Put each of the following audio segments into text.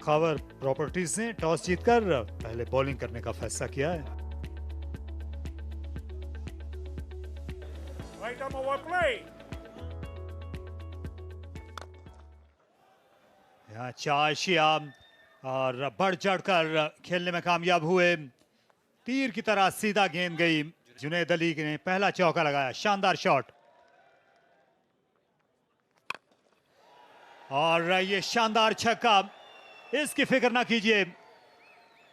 खबर प्रॉपर्टीज ने टॉस जीतकर पहले बॉलिंग करने का फैसला किया है। Right arm over play. यहाँ चार शियाम और बढ़ चढ़कर खेलने में कामयाब हुए। तीर की तरह सीधा गेंद गई। जुनैद अली ने पहला चौका लगाया, शानदार शॉट। और ये शानदार छक्का, इसकी फिक्र ना कीजिए।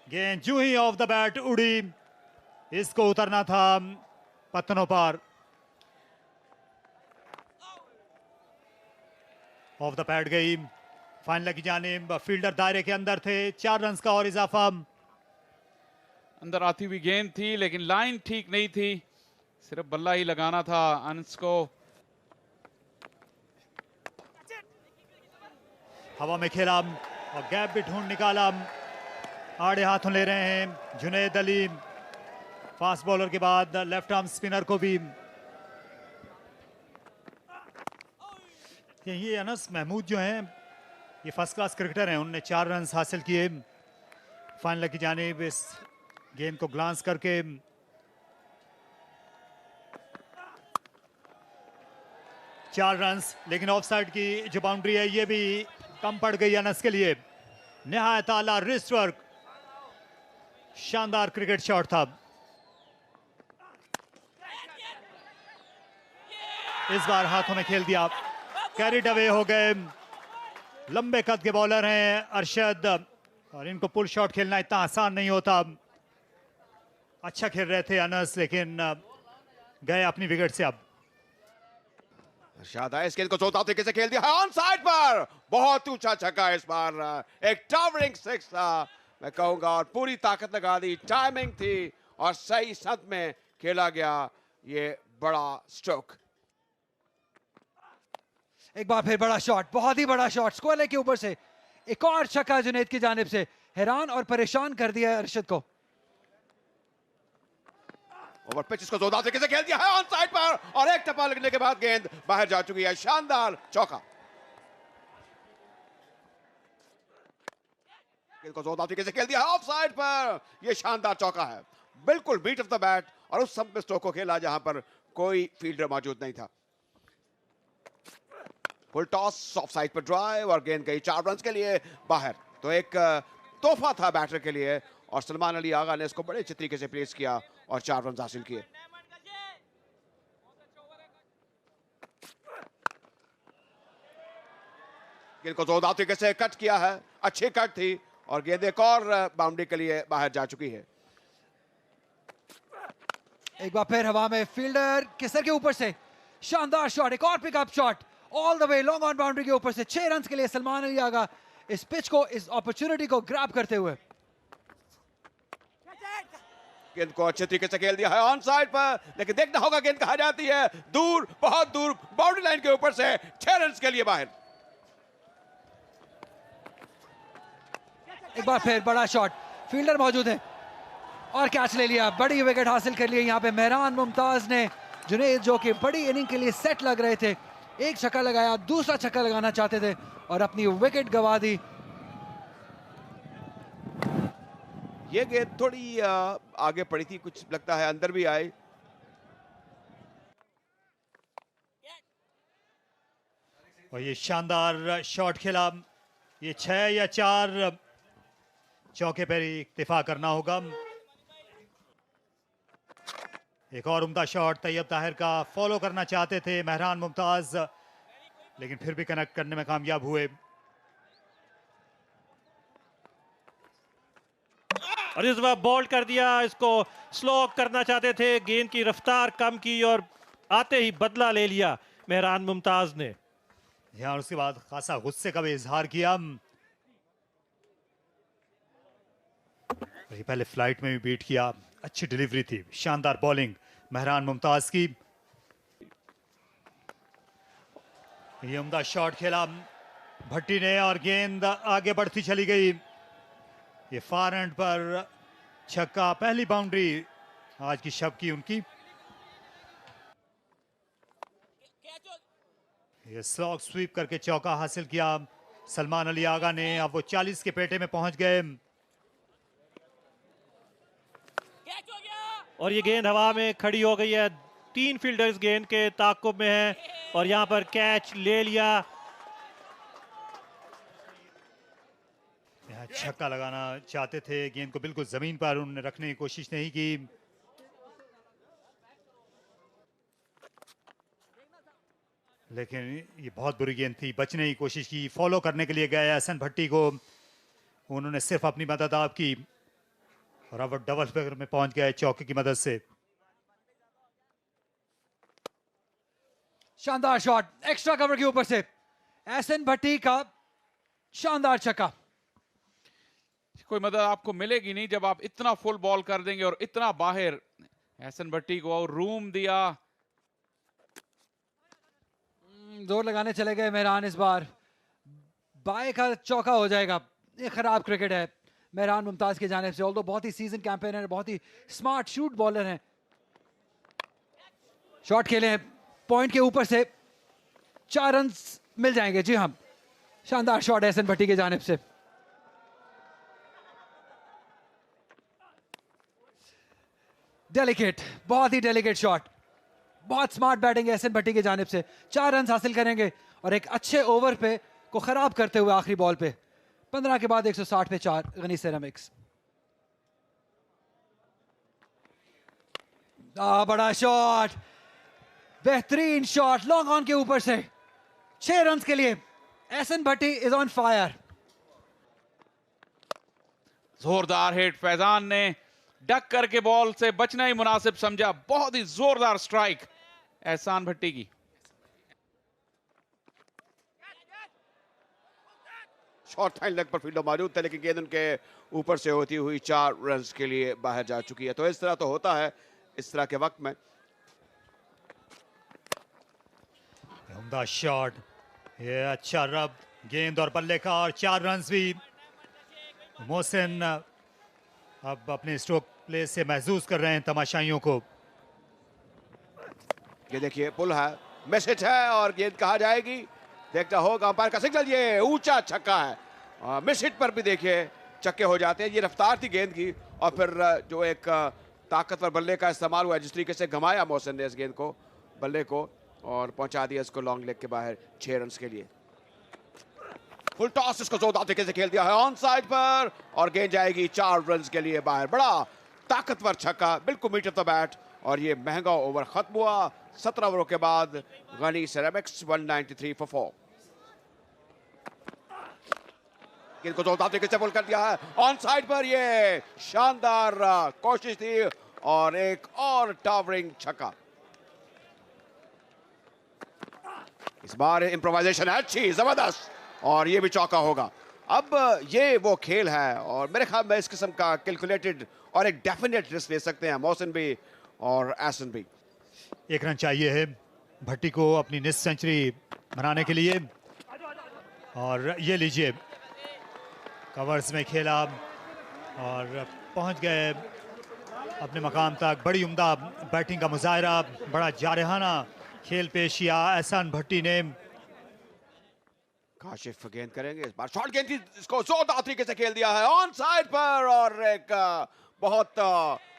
गेंद जूं ही ऑफ द बैट उड़ी, इसको उतरना था पत्तनों पर। ऑफ द पैड गई, फाइनल की जानिब। फील्डर दायरे के अंदर थे, 4 रन का और इजाफा। अंदर आती हुई गेंद थी लेकिन लाइन ठीक नहीं थी, सिर्फ बल्ला ही लगाना था अनस को। हवा में खेला और गैप भी ढूंढ निकाला। आड़े हाथों ले रहे हैं जुनैद अली। फास्ट बॉलर के बाद लेफ्ट आर्म स्पिनर को भी। ये अनस महमूद जो हैं, ये फर्स्ट क्लास क्रिकेटर हैं। उन्होंने 4 रन हासिल किए। फाइनल की जानिब इस गेंद को ग्लांस करके 4 रन, लेकिन ऑफसाइड की जो बाउंड्री है ये भी कम पड़ गई अनस के लिए। निहायत आला रिस्ट वर्क, शानदार क्रिकेट शॉट था। इस बार हाथों में खेल दिया, कैरिड अवे हो गए। लंबे कद के बॉलर हैं अरशद, और इनको पुल शॉट खेलना इतना आसान नहीं होता। अच्छा खेल रहे थे अनस, लेकिन गए अपनी विकेट से। अब अरशद इस गेंद को जोरदार तरीके से खेल दिया है ऑन साइड पर। बहुत ऊंचा छक्का इस बार, एक टावरिंग सिक्स था मैं कहूंगा, और पूरी ताकत लगा दी। टाइमिंग थी और सही सद में खेला गया ये बड़ा स्ट्रोक। एक बार फिर बड़ा शॉट, बहुत ही बड़ा शॉट, स्क्वायर के ऊपर से एक और छक्का जुनैद की जानिब से। हैरान और परेशान कर दिया है अरशद को। ओवर पिच इसको जोरदार तरीके से खेल दिया है ऑन साइड पर, और एक टप्पा लगने के बाद गेंद बाहर जा चुकी है। शानदार चौका। गेंद को जोरदार तरीके से खेल दिया है ऑफ साइड पर, यह शानदार चौका है। बिल्कुल बीट ऑफ द बैट, और उस समय स्ट्रोक को खेला जहां पर कोई फील्डर मौजूद नहीं था। फुल टॉस, ऑफ साइड पर ड्राइव, और गेंद गई 4 रन के लिए बाहर। तो एक तोहफा था बैटर के लिए, और सलमान अली आगा ने इसको बड़े अच्छे तरीके से प्लेस किया और 4 रन हासिल किए। गेंद को जोरदार तरीके से कट किया है, अच्छी कट थी, और गेंद एक और बाउंड्री के लिए बाहर जा चुकी है। एक बार फिर हवा में फील्डर के सर के ऊपर से शानदार शॉट, एक और pickup shot all the way long on boundary के ऊपर से। 6 रन के लिए सलमान अली आगा इस पिच को, इस अपॉर्चुनिटी को ग्रैब करते हुए। गेंद को अच्छे तरीके से खेल दिया है ऑन साइड पर, लेकिन देखना होगा गेंद कहां जाती है। दूर, बहुत दूर, बाउंड्री लाइन के ऊपर से 6 रन के लिए बाहर। एक बार फिर बड़ा शॉट, फील्डर मौजूद है और कैच ले लिया। बड़ी विकेट हासिल कर ली यहाँ पे मेहरान मुमताज ने। जुनैद जो कि बड़ी इनिंग के लिए सेट लग रहे थे, एक छक्का लगाया, दूसरा छक्का लगाना चाहते थे और अपनी विकेट गंवा दी। ये गेंद थोड़ी आगे पड़ी थी, कुछ लगता है अंदर भी आई। और ये शानदार शॉट खेला। ये 6 या 4 चौके पर ही इक्तिफा करना होगा। एक और उम्दा शॉट तैयब ताहिर का, फॉलो करना चाहते थे मेहरान मुमताज, लेकिन फिर भी कनेक्ट करने में कामयाब हुए। और इस बार बॉल्ड कर दिया, इसको स्लो करना चाहते थे, गेंद की रफ्तार कम की और आते ही बदला ले लिया मेहरान मुमताज ने। यहाँ उसके बाद खासा गुस्से का भी इजहार किया। पहले फ्लाइट में भी बीट किया, अच्छी डिलीवरी थी, शानदार बॉलिंग मेहरान मुमताज की। ये उम्दा शॉट खेला भट्टी ने, और गेंद आगे बढ़ती चली गई। ये फार एंड पर छक्का, पहली बाउंड्री आज की शब की उनकी। ये स्लॉग स्वीप करके चौका हासिल किया। सलमान अली आगा ने, अब वो 40 के पेटे में पहुंच गए। और ये गेंद हवा में खड़ी हो गई है। 3 फील्डर्स गेंद के ताक़ुब में हैं और यहाँ पर कैच ले लिया। यहाँ छक्का लगाना चाहते थे, गेंद को बिल्कुल जमीन पर उन्होंने रखने की कोशिश नहीं की। लेकिन ये बहुत बुरी गेंद थी, बचने की कोशिश की, फॉलो करने के लिए गए एहसन भट्टी को, उन्होंने सिर्फ अपनी मदद आप की और अब डबल फिगर में पहुंच गए चौके की मदद से। शानदार शॉट एक्स्ट्रा कवर के ऊपर से एहसन भट्टी का शानदार छक्का। कोई मदद आपको मिलेगी नहीं जब आप इतना फुल बॉल कर देंगे और इतना बाहर। एहसन भट्टी को और रूम दिया। जोर लगाने चले गए मेहरान, इस बार बाएं का चौका हो जाएगा। ये खराब क्रिकेट है मेहरान मुमताज की जानिब से। ऑल्दो बहुत ही सीजन कैंपेनर, बहुत ही स्मार्ट शूट बॉलर हैं। शॉट खेले पॉइंट के ऊपर से 4 रन मिल जाएंगे। जी हाँ, शानदार शॉट एहसन भट्टी की जानिब से। डेलिकेट, बहुत ही डेलिकेट शॉट, बहुत स्मार्ट बैटिंग एहसन भट्टी की जानिब से। 4 रन हासिल करेंगे और एक अच्छे ओवर पे को खराब करते हुए आखिरी बॉल पे 15 के बाद 160 पे 4 गनी सेरामिक्स। बड़ा शॉट, बेहतरीन शॉट लॉन्ग ऑन के ऊपर से 6 रन के लिए। एहसन भट्टी इज ऑन फायर। जोरदार हिट, फैजान ने डक करके बॉल से बचना ही मुनासिब समझा। बहुत ही जोरदार स्ट्राइक एहसान भट्टी की। शॉर्ट टाइम लेग पर फील्डर मौजूद थे, लेकिन गेंद उनके ऊपर से होती हुई 4 रन के लिए बाहर जा चुकी है। तो इस तरह तो होता है इस तरह के वक्त में। उम्दा शॉट, ये अच्छा रब गेंद और बल्ले का, और 4 रन भी। मोहसिन अब अपने स्ट्रोक प्ले से महसूस कर रहे हैं तमाशाइयों को। ये देखिए पुल है, मैसेज है और गेंद कहाँ जाएगी देखना होगा। अंपायर का सिग्नल, ये ऊंचा छक्का है। मिस हिट पर भी देखिए छक्के हो जाते हैं। ये रफ्तार थी गेंद की और फिर जो एक ताकतवर बल्ले का इस्तेमाल हुआ, जिस तरीके से घुमाया मोहसिन ने इस गेंद को, बल्ले को, और पहुंचा दिया इसको लॉन्ग लेग के बाहर 6 रन के लिए। फुल टॉस इसको जोरदार तरीके से खेल दिया है ऑन साइड पर और गेंद जाएगी 4 रन के लिए बाहर। बड़ा ताकतवर छक्का, बिल्कुल मीटर द बैट, और ये महंगा ओवर खत्म हुआ। 17 ओवरों के बाद गनी सेरामिक्स 193 for 4। गेंद को जोरदार तरीके से पुल कर दिया है ऑन साइड पर। ये शानदार कोशिश थी और एक और टावरिंग छक्का। इस बार इम्प्रोवाइजेशन है अच्छी, जबरदस्त, और ये भी चौका होगा। अब ये वो खेल है और मेरे ख्याल में इस किस्म का कैलकुलेटेड और एक डेफिनेट रिस्क ले सकते हैं मोहसिन भी और एहसन भी। 1 रन चाहिए है भट्टी को अपनी निस सेंचुरी बनाने के लिए, और ये लीजिए कवर्स में खेला और पहुंच गए अपने मकाम तक। बड़ी उम्दा बैटिंग का मुजाहरा, बड़ा जारहाना खेल पेश किया एहसान भट्टी ने। काशिफ गेंद करेंगे इस बार, शॉर्ट गेंद थी, इसको जोरदार तरीके से खेल दिया है ऑन साइड पर, और एक बहुत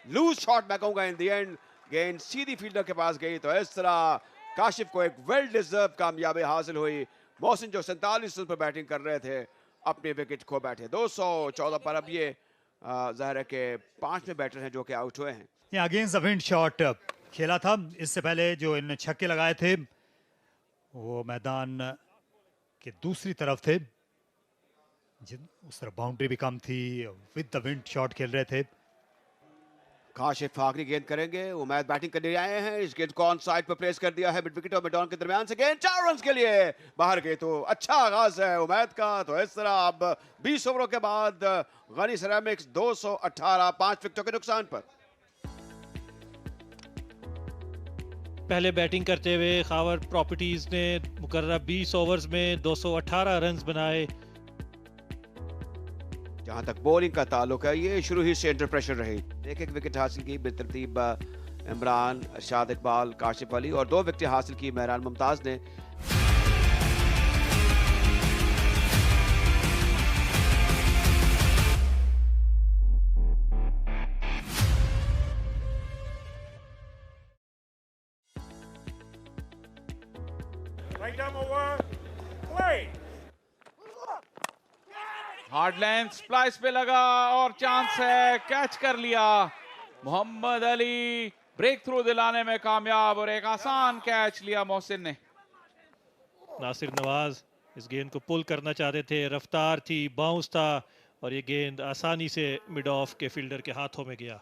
लूज शॉट मैं कहूंगा इन द एंड। गेंद सीधी फील्डर के पास गई, तो इस तरह काशिफ को एक वेल डिजर्व कामयाबी हासिल हुई। मोहसिन जो 47 रन पर बैटिंग कर रहे थे अपने विकेट खो बैठे 214 पर। अब ये जाहिर है कि 5वें बैटर हैं जो कि आउट हुए हैं। ये अगेंस्ट द विंड शॉट खेला था। इससे पहले जो इन छक्के लगाए थे वो मैदान के दूसरी तरफ थे, उस तरफ बाउंड्री भी कम थी, विद द विंड शॉट खेल रहे थे। काशिफ आखिरी गेंद करेंगे, उमैद बैटिंग करने आए हैं। इस गेंद को ऑन साइड पर प्लेस कर दिया है मिड विकेट और मिड ऑन के दरमियान से। गेंद 4 रन के लिए बाहर गई, तो अच्छा आगाज है उमैद का। तो इस तरह अब 20 ओवरों के बाद गनी सेरामिक्स 218 5 विकेटों के नुकसान पर। पहले बैटिंग करते हुए खावर प्रॉपर्टीज ने मुकर्रर 20 ओवर्स में 218 रन बनाए। जहां तक बॉलिंग का ताल्लुक है, ये शुरू ही से अंडर प्रेशर रही। एक विकेट हासिल की बेतरतीब इमरान, अरशाद इकबाल, काशिफ अली, और 2 विकेट हासिल की मेहरान मुमताज ने। हार्ड लेंथ स्प्लाइस पे लगा और चांस है, कैच कर लिया मोहम्मद अली। ब्रेक थ्रू दिलाने में कामयाब और एक आसान कैच लिया मोहसिन ने। नासिर नवाज इस गेंद को पुल करना चाहते थे, रफ्तार थी, बाउंस था और ये गेंद आसानी से मिड ऑफ के फील्डर के हाथों में गया।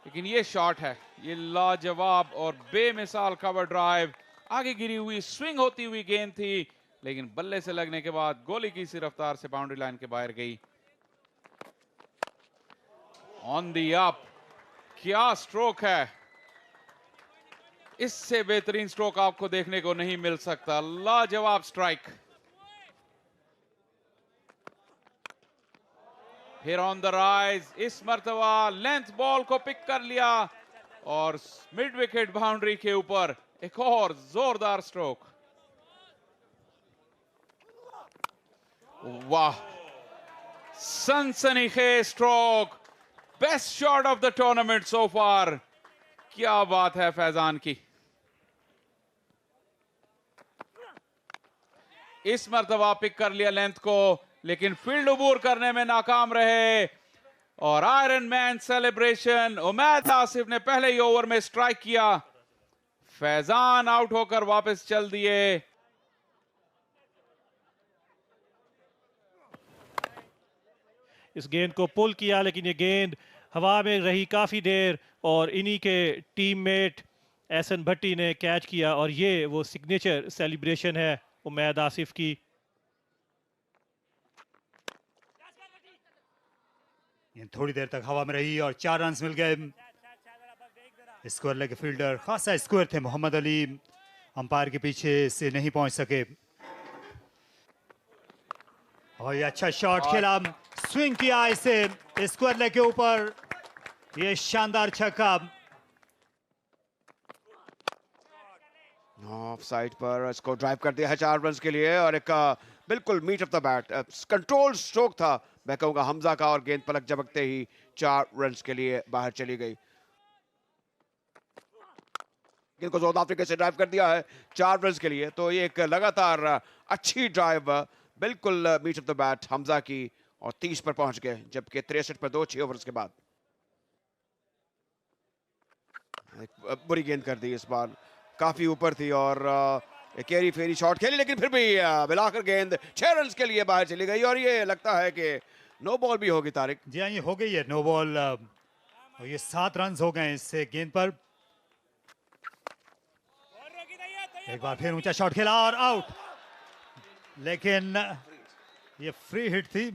लेकिन ये शॉट है, ये लाजवाब और बेमिसाल कवर ड्राइव। आगे गिरी हुई स्विंग होती हुई गेंद थी, लेकिन बल्ले से लगने के बाद गोली की सी रफ्तार से बाउंड्री लाइन के बाहर गई। ऑन दी अप, क्या स्ट्रोक है, इससे बेहतरीन स्ट्रोक आपको देखने को नहीं मिल सकता। लाजवाब स्ट्राइक। फिर ऑन द राइज, इस मर्तबा लेंथ बॉल को पिक कर लिया और मिड विकेट बाउंड्री के ऊपर एक और जोरदार स्ट्रोक। वाह, सनसनीखेज stroke, best shot of the tournament so far. क्या बात है फैजान की। इस मर्तबा पिक कर लिया लेंथ को, लेकिन फील्ड अबूर करने में नाकाम रहे और iron man celebration. Umaid Asif ने पहले ही ओवर में स्ट्राइक किया, फैजान आउट होकर वापस चल दिए। इस गेंद को पुल किया, लेकिन ये गेंद हवा में रही काफी देर और इन्हीं के टीममेट एहसन भट्टी ने कैच किया और ये वो सिग्नेचर सेलिब्रेशन है उमैद आसिफ की। ये थोड़ी देर तक हवा में रही और 4 रन मिल गए। स्क्वायर लेग फील्डर खासा स्क्वायर थे मोहम्मद अली, अंपायर के पीछे से नहीं पहुंच सके। और ये अच्छा शॉट खेला, स्विंग किया इसे स्क्वायर लेग के ऊपर, ये शानदार छक्का। ऑफ साइड पर इसको ड्राइव कर दिया है 4 रन के लिए और एक बिल्कुल meat of the bat control stroke था, मैं कहूंगा हमजा का, और गेंद पलक झपकते ही 4 रन के लिए बाहर चली गई। गेंद को साउथ अफ्रीका से ड्राइव कर दिया है 4 रन के लिए, तो ये एक लगातार अच्छी ड्राइव, बिल्कुल meat of the bat Hamza की, और 30 पर पहुंच गए, जबकि 63 पर 2 6 ओवर्स के बाद। एक बुरी गेंद कर दी, इस बार काफी ऊपर थी और एक एरी फेरी शॉट खेली, लेकिन फिर भी मिलाकर गेंद 6 रन के लिए बाहर चली गई और ये लगता है कि नो बॉल भी होगी तारिक। जी हाँ, ये हो गई है नो बॉल और ये 7 रन हो गए इससे गेंद पर। एक बार फिर ऊंचा शॉट खेला और आउट, लेकिन ये फ्री हिट थी।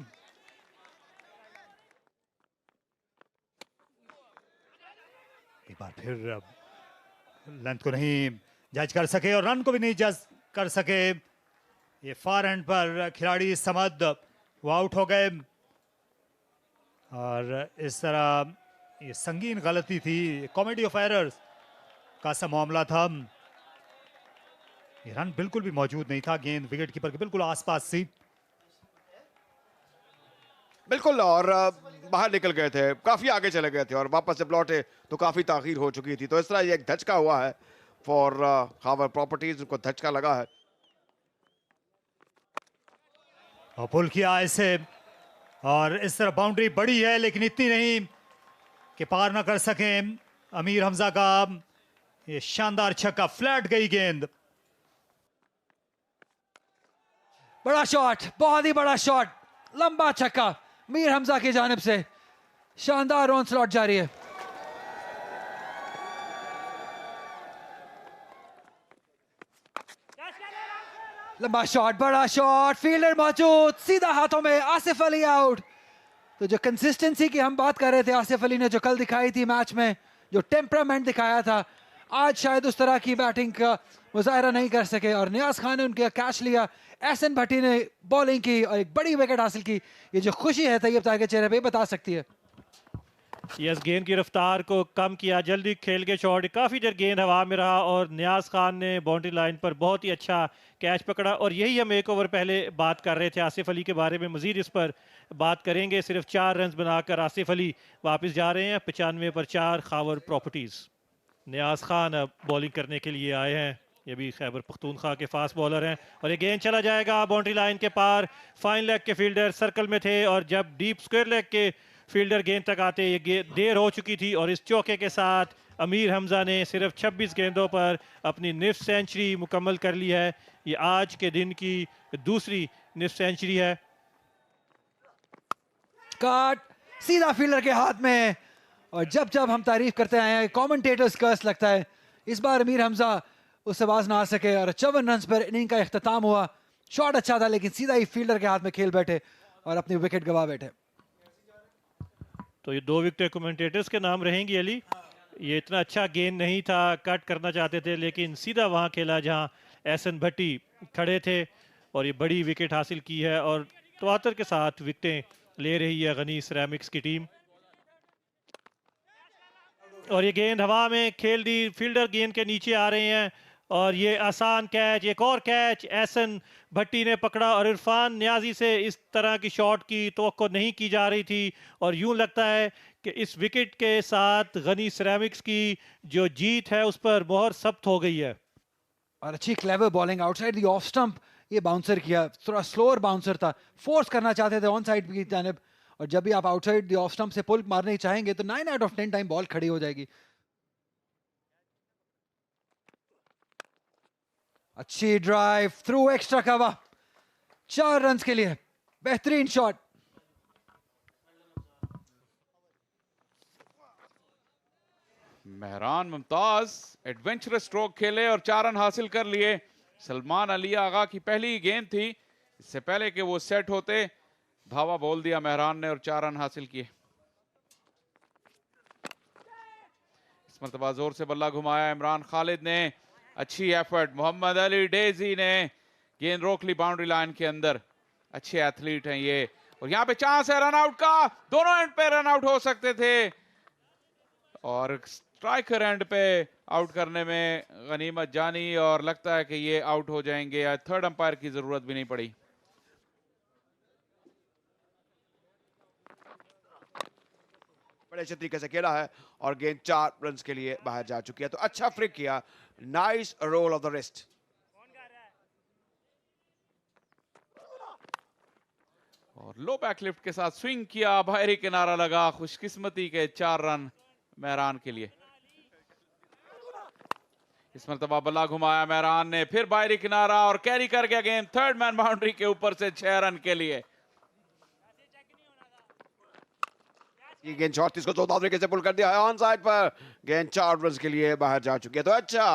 एक बार फिर लेंथ को नहीं जज कर सके और रन को भी नहीं जज कर सके। ये फार एंड पर खिलाड़ी समद वो आउट हो गए और इस तरह ये संगीन गलती थी, कॉमेडी ऑफ एरर्स का सा मामला था। ये रन बिल्कुल भी मौजूद नहीं था, गेंद विकेट कीपर के बिल्कुल आसपास थी। बिल्कुल, और बाहर निकल गए थे, काफी आगे चले गए थे और वापस जब लौटे तो काफी ताखीर हो चुकी थी, तो इस तरह ये एक धचका हुआ है फॉर खावर प्रॉपर्टीज, उनको धचका लगा है। और पुल किया इसे और इस तरह बाउंड्री बड़ी है, लेकिन इतनी नहीं कि पार ना कर सके अमीर हमजा का। ये शानदार छक्का, फ्लैट गई गेंद। बड़ा शॉट, बहुत ही बड़ा शॉट, लंबा छक्का मीर हमजा की जानिब से। शानदार ऑन स्लॉट जारी है। लंबा शॉट, बड़ा शॉट, फील्डर मौजूद, सीधा हाथों में, आसिफ अली आउट। तो जो कंसिस्टेंसी की हम बात कर रहे थे आसिफ अली ने, जो कल दिखाई थी मैच में, जो टेम्परामेंट दिखाया था, आज शायद उस तरह की बैटिंग का मुजाहरा नहीं कर सके और नियाज खान ने उनका कैच लिया, एहसन भट्टी ने बॉलिंग की और एक बड़ी विकेट हासिल की। ये जो खुशी है तैयब ताहिर के चेहरे पे बता सकती है। यस, गेंद की रफ्तार को कम किया, जल्दी खेल के शॉट, काफ़ी देर गेंद हवा में रहा और नियाज खान ने बाउंड्री लाइन पर बहुत ही अच्छा कैच पकड़ा। और यही हम एक ओवर पहले बात कर रहे थे आसिफ अली के बारे में, मजीद इस पर बात करेंगे। सिर्फ 4 रन बनाकर आसिफ अली वापस जा रहे हैं 95 पर 4 खावर प्रॉपर्टीज। नियाज खान अब बॉलिंग करने के लिए आए हैं ये भी खैबर पख्तूनख्वा के फास्ट बॉलर हैं और ये गेंद चला जाएगा बाउंड्री लाइन के पार। फाइन लेग के फील्डर सर्कल में थे और जब डीप स्क्वायर लेग के फील्डर गेंद तक आते ये देर हो चुकी थी और इस चौके के साथ अमीर हमजा ने सिर्फ 26 गेंदों पर अपनी निफ्ट सेंचुरी मुकम्मल कर ली है। ये आज के दिन की दूसरी निफ्ट सेंचुरी है। काट सीधा फील्डर के हाथ में, और जब जब हम तारीफ करते आए हैं कमेंटेटर्स कर्स लगता है, इस बार अमीर हमजा उससे बाज ना आ सके और 54 रन पर इनिंग का इख्तिताम हुआ। शॉट अच्छा था लेकिन सीधा ही फील्डर के हाथ में खेल बैठे और अपनी विकेट गवा बैठे। तो ये 2 विकेट कमेंटेटर्स के नाम रहेंगी अली। ये इतना अच्छा गेंद नहीं था, कट करना चाहते थे लेकिन सीधा वहां खेला जहां एहसन भट्टी खड़े थे और ये बड़ी विकेट हासिल की है और तवातर के साथ विकेटें ले रही है गनी सिरेमिक्स की टीम। और ये गेंद हवा में खेल दी, फील्डर गेंद के नीचे आ रहे हैं और ये आसान कैच, एक और कैच एहसन भट्टी ने पकड़ा और इरफान नियाजी से इस तरह की शॉट की तवक्को नहीं की जा रही थी और यूं लगता है कि इस विकेट के साथ गनी सिरेमिक्स की जो जीत है उस पर मोहर सब्त हो गई है। और अच्छी clever bowling outside the off stump, ये बाउंसर किया, थोड़ा स्लोअर बाउंसर था, फोर्स करना चाहते थे ऑन साइड की जानिब, और जब भी आप आउटसाइड द ऑफ स्टंप से पुल मारने ही चाहेंगे तो 9 आउट ऑफ 10 टाइम बॉल खड़ी हो जाएगी। अच्छी drive through extra cover, 4 run के लिए बेहतरीन shot. Mehran Mumtaz adventurous stroke खेले और 4 रन हासिल कर लिए। सलमान अली आगा की पहली गेंद थी, इससे पहले कि वो सेट होते धावा बोल दिया मेहरान ने और 4 रन हासिल किए। इस मरतबा जोर से बल्ला घुमाया इमरान खालिद ने, अच्छी एफर्ट। मोहम्मद अली डेजी ने गेंद रोक ली बाउंड्री लाइन के अंदर, अच्छे एथलीट हैं ये। और यहां पे चांस है रन आउट का, दोनों एंड पे रन आउट हो सकते थे और स्ट्राइकर एंड पे आउट करने में गनीमत जानी और लगता है कि ये आउट हो जाएंगे या थर्ड अंपायर की जरूरत भी नहीं पड़ी। बड़े अच्छे तरीके से खेला है और गेंद 4 रन के लिए बाहर जा चुकी है। तो अच्छा फ्लिक किया, nice roll of the wrist. और लो बैक लिफ्ट के साथ स्विंग किया, बाहरी किनारा लगा, खुशकिस्मती के 4 रन मेहरान के लिए। इस मरतबा बल्ला घुमाया मेहरान ने, फिर बाहरी किनारा और कैरी कर गया गेंद थर्ड मैन बाउंड्री के ऊपर से 6 रन के लिए। ये गेंद 34 को 14 तरीके से पुल कर दिया है ऑन साइड पर, गेंद 4 रन के लिए बाहर जा चुकी है। तो अच्छा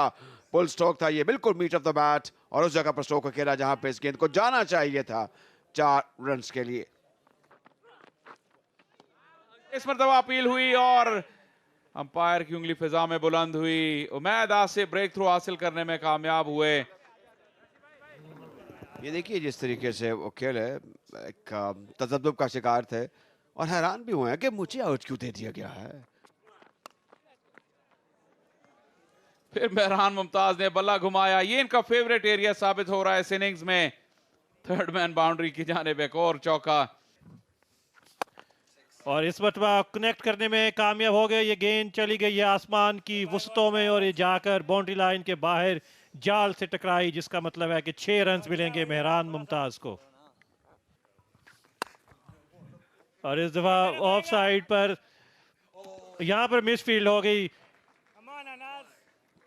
पुल स्ट्रोक था ये, बिल्कुल मीट ऑफ द बैट और उस जगह पर स्ट्रोक को खेला जहां पे इस गेंद को जाना चाहिए था, 4 रन के लिए। इस मरतबा अपील हुई और अंपायर की उंगली फिजा में बुलंद हुई। उमैद आसिफ ब्रेक थ्रू हासिल करने में कामयाब हुए। ये देखिए जिस तरीके से वो खेले, एक तजब्बुब का शिकार थे और हैरान भी हुए हैं कि मुझे आउट क्यों दे दिया गया है। फिर मेहरान मुमताज ने बल्ला घुमाया, ये इनका फेवरेट एरिया साबित हो रहा है इस इनिंग्स में। थर्ड मैन बाउंड्री की जानिब एक और चौका और इस मरतबा कनेक्ट करने में कामयाब हो गए। ये गेंद चली गई है आसमान की वसतों में और ये जाकर बाउंड्री लाइन के बाहर जाल से टकराई, जिसका मतलब है कि 6 रन मिलेंगे मेहरान मुमताज को। और इस दफा ऑफ साइड पर यहां पर मिस फील्ड हो गई।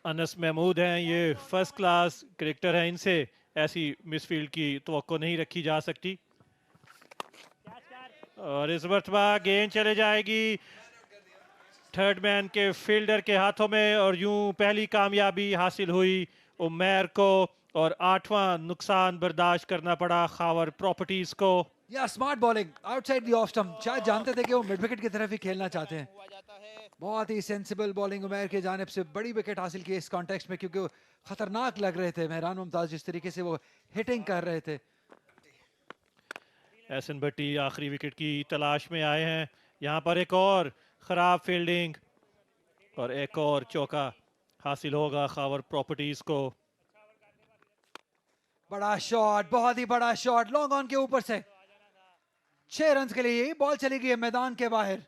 अनस महमूद हैं, ये फर्स्ट क्लास क्रिकेटर हैं, इनसे ऐसी मिस फील्ड की तवक्को नहीं रखी जा सकती। और इस मरतबा गेंद चले जाएगी थर्ड मैन के फील्डर के हाथों में और यूं पहली कामयाबी हासिल हुई उमैर को और 8वां नुकसान बर्दाश्त करना पड़ा खावर प्रॉपर्टीज को। या smart bowling outside the off stump, शायद जानते थे कि वो मिड विकेट की तरफ ही खेलना चाहते हैं। बहुत ही सेंसिबल बॉलिंग उमैर की जानिब से, बड़ी विकेट हासिल की इस कॉन्टेक्स्ट में क्योंकि वो खतरनाक लग रहे थे मेहरान मुमताज जिस तरीके से वो हिटिंग कर रहे थे। एहसन भट्टी आखिरी विकेट की तलाश में आए हैं। यहाँ पर एक और खराब फील्डिंग और एक और चौका हासिल होगा खावर प्रॉपर्टीज को। बड़ा शॉट, बहुत ही बड़ा शॉट, लॉन्ग ऑन के ऊपर से 6 रन के लिए। बॉल चली गई है मैदान के बाहर।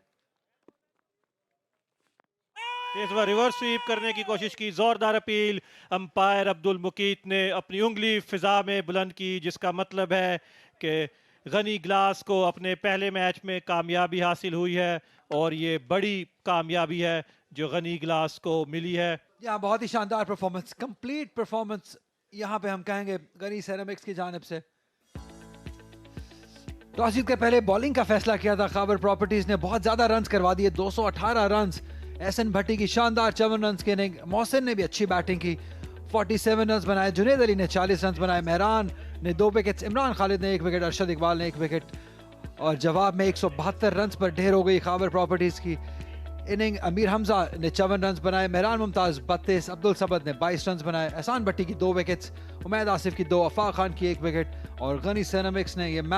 इस बार रिवर्स स्वीप करने की कोशिश की, जोरदार अपील। अंपायर अब्दुल मुकीत ने अपनी उंगली फिजा में बुलंद की, जिसका मतलब है कि गनी ग्लास को अपने पहले मैच में कामयाबी हासिल हुई है और ये बड़ी कामयाबी है जो गनी ग्लास को मिली है। यहाँ बहुत ही शानदार परफॉर्मेंस, कंप्लीट परफॉर्मेंस यहाँ पे हम कहेंगे गनी सेरामिक्स की जानिब से। टॉस जीत के पहले बॉलिंग का फैसला किया था खैबर प्रॉपर्टीज ने, बहुत ज्यादा रन्स करवा दिए, 218 रन्स। एहसन भट्टी की शानदार 54 रन्स की इनिंग, मोहसिन ने भी अच्छी बैटिंग की, 47 रन्स बनाए, जुनेद अली ने 40 रन्स बनाए, मेहरान ने 2 विकेट्स, इमरान खालिद ने 1 विकेट, अरशद इकबाल ने 1 विकेट और जवाब में 172 रन्स पर ढेर हो गई खैबर प्रॉपर्टीज की इनिंग। अमीर हमजा ने 54 रन्स बनाए, मेहरान मुमताज 32, अब्दुल सबद ने 22 रन्स बनाए, एहसान भट्टी की 2 विकेट्स, उमैद आसिफ की 2, अफाक खान की 1 विकेट और गनी सेरामिक्स ने ये मैच